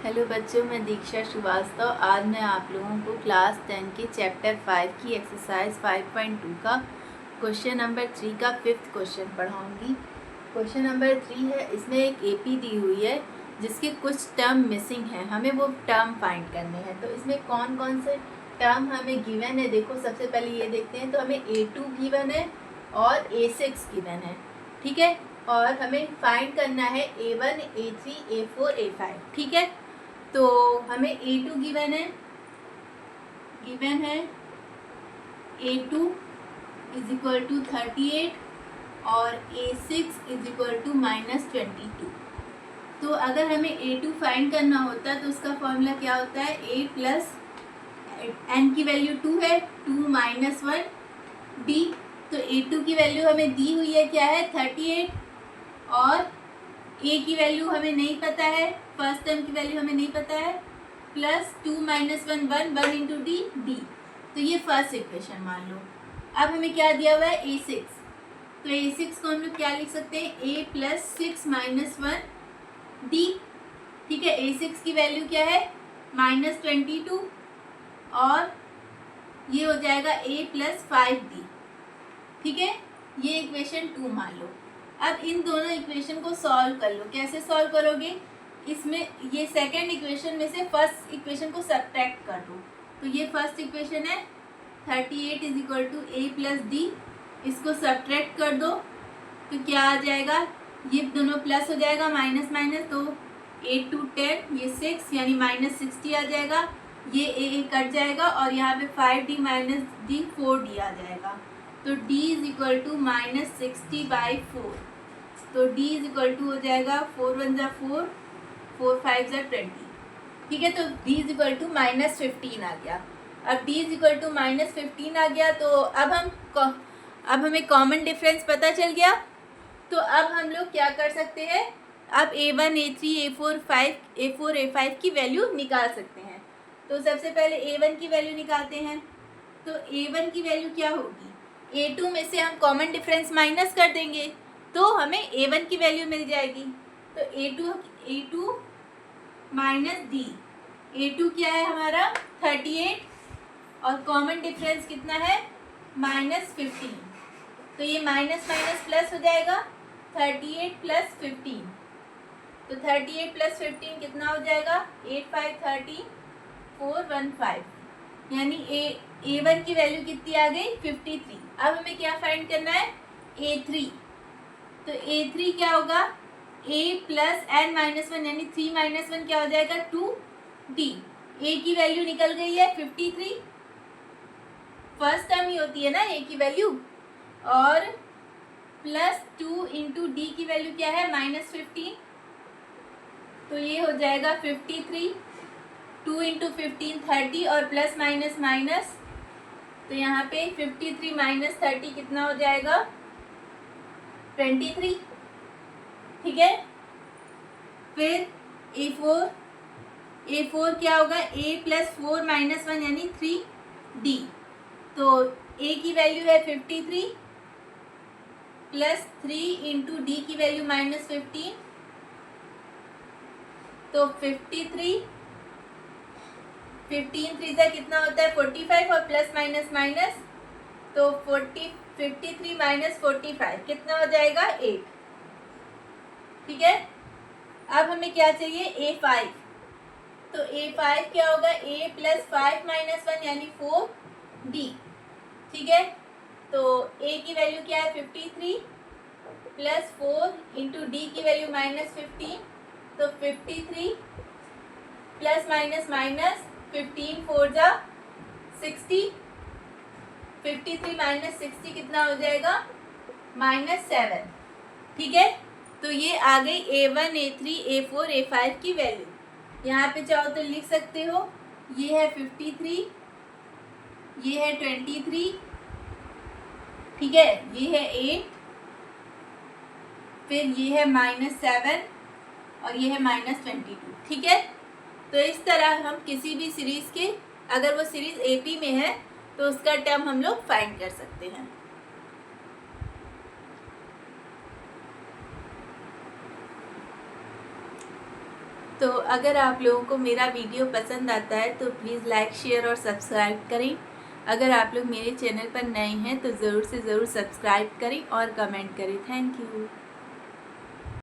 Hello बच्चों, मैं दीक्षा श्रीवास्तव। आज मैं आप लोगों को क्लास 10 के चैप्टर 5 की एक्सरसाइज 5.2 का क्वेश्चन नंबर 3 का 5th क्वेश्चन पढ़ाऊंगी। क्वेश्चन नंबर 3 है, इसमें एक एपी दी हुई है जिसके कुछ टर्म मिसिंग हैं, हमें वो टर्म फाइंड करने हैं। तो इसमें कौन कौन से टर्म हमें गिवन है, देखो सबसे पहले ये देखते हैं। तो हमें A2 गिवन है और A6 गिवन है, ठीक है। और हमें फाइंड करना है A1, A3, A4, A5, ठीक है। तो हमें A2 गिवन है A2 इज इक्वल टू 38 और A6 इज इक्वल टू -22। तो अगर हमें A2 फाइंड करना होता है तो उसका फॉर्मूला क्या होता है, A प्लस n की वैल्यू 2 है, 2 - 1 D। तो A2 की वैल्यू हमें दी हुई है, क्या है 38, और A की वैल्यू हमें नहीं पता है, फर्स्ट टर्म की वैल्यू हमें नहीं पता है, प्लस 2 - 1 1 इंटू डी डी। तो ये फर्स्ट इक्वेशन मान लो। अब हमें क्या दिया हुआ है, A6। तो A6 को हम लोग क्या लिख सकते हैं, A प्लस 6 - 1 D, ठीक है। A6 की वैल्यू क्या है, -22, और ये हो जाएगा A प्लस 5D, ठीक है। ये इक्वेशन 2 मान लो। अब इन दोनों इक्वेशन को सॉल्व कर लो। कैसे सॉल्व करोगे, इसमें ये सेकेंड इक्वेशन में से फर्स्ट इक्वेशन को सब्ट्रैक्ट कर दो। तो ये फर्स्ट इक्वेशन है 38 is equal to A plus D, इसको सब्ट्रैक्ट कर दो तो क्या आ जाएगा, ये दोनों प्लस हो जाएगा, माइनस माइनस, तो 8 टू 10 ये 6 यानी -60 आ जाएगा। ये A कट जाएगा और यहाँ पे 5D माइनस D 4D आ जाएगा। तो D इज इक्वल टू -60/4। तो D इज इक्वल टू हो जाएगा 4 1 ज़ा 4, 4 5 ज़ा 20, ठीक है। तो D इज इक्वल टू -15 आ गया। अब D इज इक्वल टू -15 आ गया, तो अब हमें कॉमन डिफरेंस पता चल गया। तो अब हम लोग क्या कर सकते हैं, अब A1 A3 A4 A5 की वैल्यू निकाल सकते हैं। तो सबसे पहले A1 की वैल्यू निकालते हैं। तो A1 की वैल्यू क्या होगी, A2 में से हम कॉमन डिफरेंस माइनस कर देंगे तो हमें A1 की वैल्यू मिल जाएगी। तो A2 माइनस D, A2 क्या है हमारा 38, और कॉमन डिफरेंस कितना है -15। तो ये माइनस माइनस प्लस हो जाएगा, 38 प्लस 15। तो 38 प्लस 15 कितना हो जाएगा, 8 5 30 415, यानी A1 की वैल्यू कितनी आ गई 53। अब हमें क्या फाइंड करना है, A3। तो A3 क्या होगा, A प्लस n - 1 यानी 3 - 1 क्या हो जाएगा 2D। A की वैल्यू निकल गई है 53, फर्स्ट टर्म ही होती है ना A की वैल्यू, और प्लस 2 इंटू D की वैल्यू क्या है -15। तो ये हो जाएगा 53, 2 इंटू 15 30, और प्लस माइनस माइनस, तो यहाँ पे 53 - 30 कितना हो जाएगा 23, ठीक है। फिर A4 क्या होगा, A प्लस 4 - 1 यानी 3D। तो A की वैल्यू है 53 प्लस 3 इंटू D की वैल्यू -15, तो 53 15 3 से कितना होता है 45, और प्लस माइनस माइनस, तो 53 - 45 कितना हो जाएगा 8, ठीक है। अब हमें क्या चाहिए, A5। तो A5 क्या होगा, A प्लस 5 - 1 यानी 4D, ठीक है। तो A की वैल्यू क्या है 53 प्लस 4 इंटू D की वैल्यू -15, तो 53 प्लस माइनस माइनस 15 4 ज़ा 60, 53 - 60 कितना हो जाएगा -7, ठीक है। तो ये आ गई A1 A3 A4 A5 की वैल्यू। यहाँ पे चाहो तो लिख सकते हो, ये है 53, ये है 23, ठीक है, ये है 8, फिर ये है -7, और ये है -22, ठीक है। तो इस तरह हम किसी भी सीरीज के, अगर वो सीरीज AP में है तो उसका टर्म हम लोग फाइंड कर सकते हैं। तो अगर आप लोगों को मेरा वीडियो पसंद आता है तो प्लीज़ लाइक, शेयर और सब्सक्राइब करें। अगर आप लोग मेरे चैनल पर नए हैं तो ज़रूर से ज़रूर सब्सक्राइब करें और कमेंट करें। Thank you.